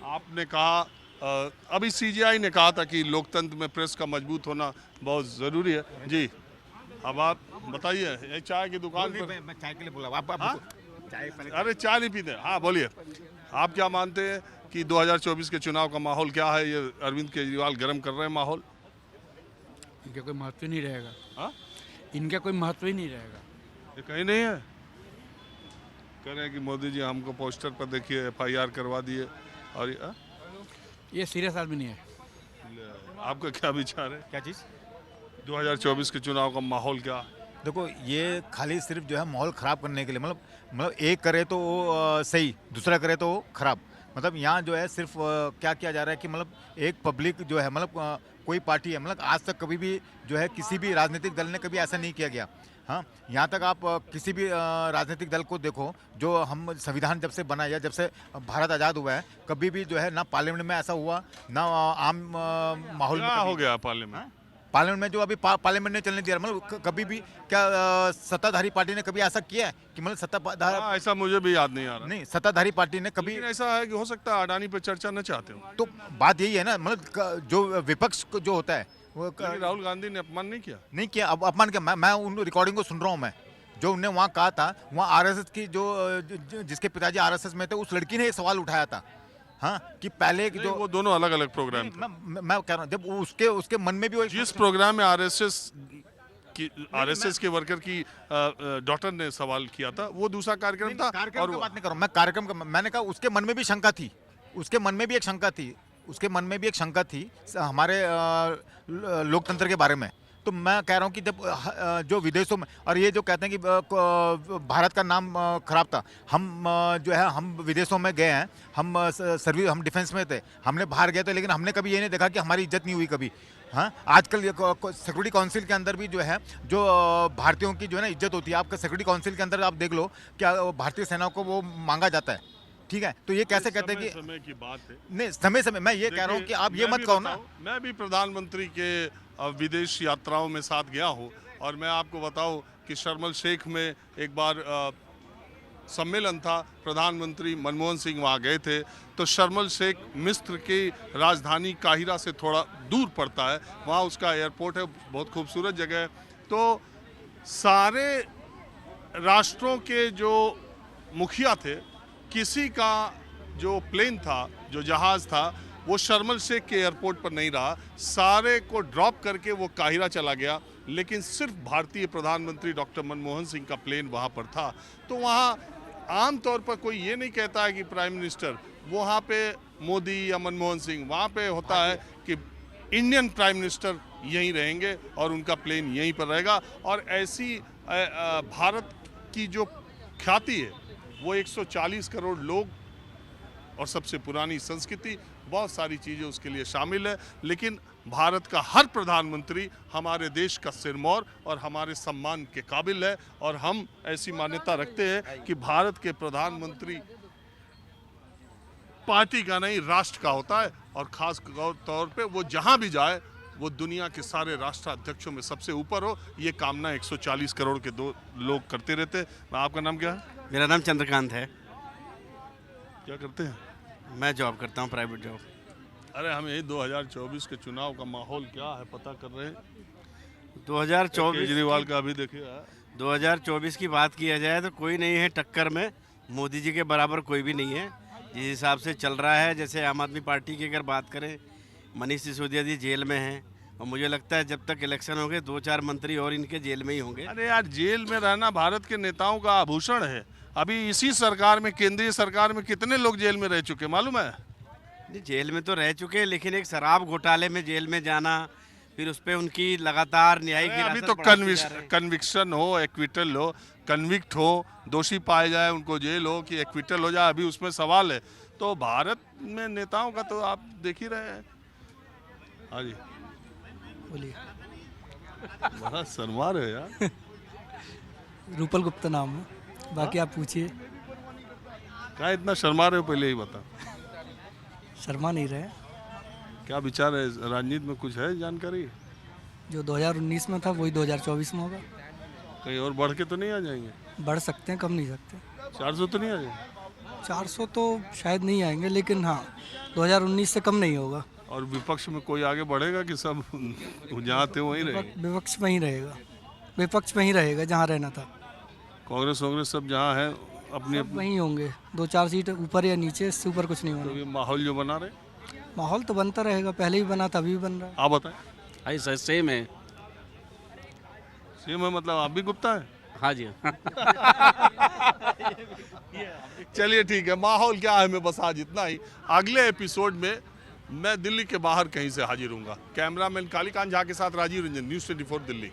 आपने कहा अभी सीजीआई ने कहा था कि लोकतंत्र में प्रेस का मजबूत होना बहुत ज़रूरी है। जी, अब आप बताइए, ये चाय की दुकान पर। मैं चाय के लिए बोला आप हाँ? चाय पहले अरे चाय नहीं पीते। हाँ बोलिए, आप क्या मानते हैं कि 2024 के चुनाव का माहौल क्या है? ये अरविंद केजरीवाल गर्म कर रहे हैं माहौल। इनका कोई महत्व ही नहीं रहेगा। हाँ, इनका कोई महत्व ही नहीं रहेगा। ये कहीं नहीं है। कह रहे हैं कि मोदी जी हमको पोस्टर पर देखिए एफआईआर करवा दिए और ये, हाँ? ये सीरियस आदमी नहीं है। आपका क्या विचार है? क्या चीज़? 2024 के चुनाव का माहौल क्या है? देखो, ये खाली सिर्फ जो है माहौल ख़राब करने के लिए, मतलब एक करे तो वो सही, दूसरा करे तो वो ख़राब। मतलब यहाँ जो है सिर्फ क्या किया जा रहा है कि मतलब एक पब्लिक जो है, मतलब कोई पार्टी है, मतलब आज तक कभी भी जो है किसी भी राजनीतिक दल ने कभी ऐसा नहीं किया गया। हाँ, यहाँ तक आप किसी भी राजनीतिक दल को देखो, जो हम संविधान जब से बना या जब से भारत आज़ाद हुआ है, कभी भी जो है ना पार्लियामेंट में ऐसा हुआ, ना आम माहौल में क्या कभी। हो गया पार्लियामेंट? पार्लियामेंट में जो अभी पार्लियामेंट ने चलने दिया, मतलब कभी भी क्या सत्ताधारी पार्टी ने कभी ऐसा किया है कि मतलब सत्ताधारी हाँ, ऐसा मुझे भी याद नहीं आ रहा। नहीं, सत्ताधारी पार्टी ने कभी। लेकिन ऐसा है कि हो सकता है अडानी पे चर्चा न चाहते हो। तो बात यही है ना, मतलब जो विपक्ष जो होता है वो लेकिन राहुल गांधी ने अपमान नहीं किया। नहीं किया। अब अपमान किया, मैं उन रिकॉर्डिंग को सुन रहा हूँ। मैं जो उनने वहाँ कहा था, वहाँ आरएसएस की जिसके पिताजी आरएसएस में थे, उस लड़की ने ये सवाल उठाया था। हाँ, कि पहले नहीं, जो वो दोनों अलग अलग प्रोग्राम थे। मैं कह रहा हूँ, जब उसके मन में भी वो जिस प्रोग्राम में आरएसएस के वर्कर की डॉटर ने सवाल किया था, वो दूसरा कार्यक्रम था। कार्यक्रम और की बात नहीं कर रहा हूं, मैं कार्यक्रम का, मैंने कहा उसके मन में भी शंका थी। उसके मन में भी एक शंका थी। उसके मन में भी एक शंका थी हमारे लोकतंत्र के बारे में। तो मैं कह रहा हूं कि जब जो विदेशों में, और ये जो कहते हैं कि भारत का नाम खराब था, हम जो है हम विदेशों में गए हैं, हम डिफेंस में थे, हमने बाहर गए थे, लेकिन हमने कभी ये नहीं देखा कि हमारी इज्जत नहीं हुई कभी। हाँ, आजकल ये सिक्योरिटी काउंसिल के अंदर भी जो है, जो भारतीयों की जो है ना इज्जत होती है, आपका सिक्योरिटी काउंसिल के अंदर आप देख लो, क्या भारतीय सेना को वो मांगा जाता है। ठीक है, तो ये कैसे कहते हैं कि समय की बात है। नहीं, समय मैं ये कह रहा हूँ कि आप ये मत कहो ना। मैं भी प्रधानमंत्री के विदेश यात्राओं में साथ गया हूँ, और मैं आपको बताऊं कि शर्म एल शेख में एक बार सम्मेलन था, प्रधानमंत्री मनमोहन सिंह वहाँ गए थे। तो शर्म एल शेख मिस्र की राजधानी काहिरा से थोड़ा दूर पड़ता है, वहाँ उसका एयरपोर्ट है, बहुत खूबसूरत जगह है। तो सारे राष्ट्रों के जो मुखिया थे, किसी का जो प्लेन था, जो जहाज़ था, वो शर्म एल शेख के एयरपोर्ट पर नहीं रहा, सारे को ड्रॉप करके वो काहिरा चला गया। लेकिन सिर्फ भारतीय प्रधानमंत्री डॉक्टर मनमोहन सिंह का प्लेन वहाँ पर था। तो वहाँ आमतौर पर कोई ये नहीं कहता है कि प्राइम मिनिस्टर, वहाँ पे मोदी या मनमोहन सिंह, वहाँ पे होता है कि इंडियन प्राइम मिनिस्टर यहीं रहेंगे और उनका प्लेन यहीं पर रहेगा। और ऐसी भारत की जो ख्याति है, वो 140 करोड़ लोग और सबसे पुरानी संस्कृति, बहुत सारी चीज़ें उसके लिए शामिल है। लेकिन भारत का हर प्रधानमंत्री हमारे देश का सिरमौर और हमारे सम्मान के काबिल है, और हम ऐसी मान्यता रखते हैं कि भारत के प्रधानमंत्री पार्टी का नहीं, राष्ट्र का होता है। और खास तौर पे वो जहां भी जाए, वो दुनिया के सारे राष्ट्राध्यक्षों में सबसे ऊपर हो, ये कामना 140 करोड़ के दो लोग करते रहते हैं। आपका नाम क्या है? मेरा नाम चंद्रकांत है। क्या करते हैं? मैं जॉब करता हूँ, प्राइवेट जॉब। अरे हम यही 2024 के चुनाव का माहौल क्या है पता कर रहे हैं। 2024 केजरीवाल का अभी देखिए 2024 की बात किया जाए तो कोई नहीं है टक्कर में, मोदी जी के बराबर कोई भी नहीं है। जिस हिसाब से चल रहा है, जैसे आम आदमी पार्टी की अगर बात करें, मनीष सिसोदिया जी जेल में हैं, और मुझे लगता है जब तक इलेक्शन होंगे 2-4 मंत्री और इनके जेल में ही होंगे। अरे यार, जेल में रहना भारत के नेताओं का आभूषण है। अभी इसी सरकार में, केंद्रीय सरकार में कितने लोग जेल में रह चुके मालूम है? नहीं, जेल में तो रह चुके हैं, लेकिन एक शराब घोटाले में जेल में जाना, फिर उस पर उनकी लगातार न्यायिक अभी हिरासत तो बढ़ाते जा रहे हैं। कन्विक्शन हो, एक्विटल हो, कन्विक्ट हो, दोषी पाए जाए उनको जेल हो कि एक्विटल हो जाए, अभी उसमें सवाल है। तो भारत में नेताओं का तो आप देख ही रहे हैं। हाँ जी बोलिए। बड़ा शर्मा रहे यार। रूपल गुप्ता नाम है, बाकी आप पूछिए। क्या इतना शर्मा रहे हो, पहले ही बता। शर्मा नहीं रहे। क्या विचार है, राजनीति में कुछ है जानकारी? जो 2019 में था वही 2024 में होगा। कहीं और बढ़ के तो नहीं आ जाएंगे? बढ़ सकते हैं, कम नहीं सकते। 400 तो नहीं आ जाएंगे? 400 तो शायद नहीं आएंगे, लेकिन हाँ 2019 से कम नहीं होगा। और विपक्ष में कोई आगे बढ़ेगा कि सब जहाँ थे वहीं रहेंगे? विपक्ष में ही रहेगा, विपक्ष में ही रहेगा जहाँ रहना था। कांग्रेस सब जहाँ है अपनी सब वहीं होंगे, 2-4 सीट ऊपर या नीचे, इससे ऊपर कुछ नहीं तो होगा। ये माहौल जो बना रहे, माहौल तो बनता रहेगा, पहले भी बना था, अभी भी बन रहा है। आप बताएं। भाई सर सेम है। सेम है मतलब आप भी गुप्ता है? हाँ जी। चलिए ठीक है, माहौल क्या है मैं बस आज इतना ही। अगले एपिसोड में मैं दिल्ली के बाहर कहीं से हाजिर हूँगा। कैमरामैन कालीकांत झा के साथ राजीव रंजन, न्यूज़ 24 दिल्ली।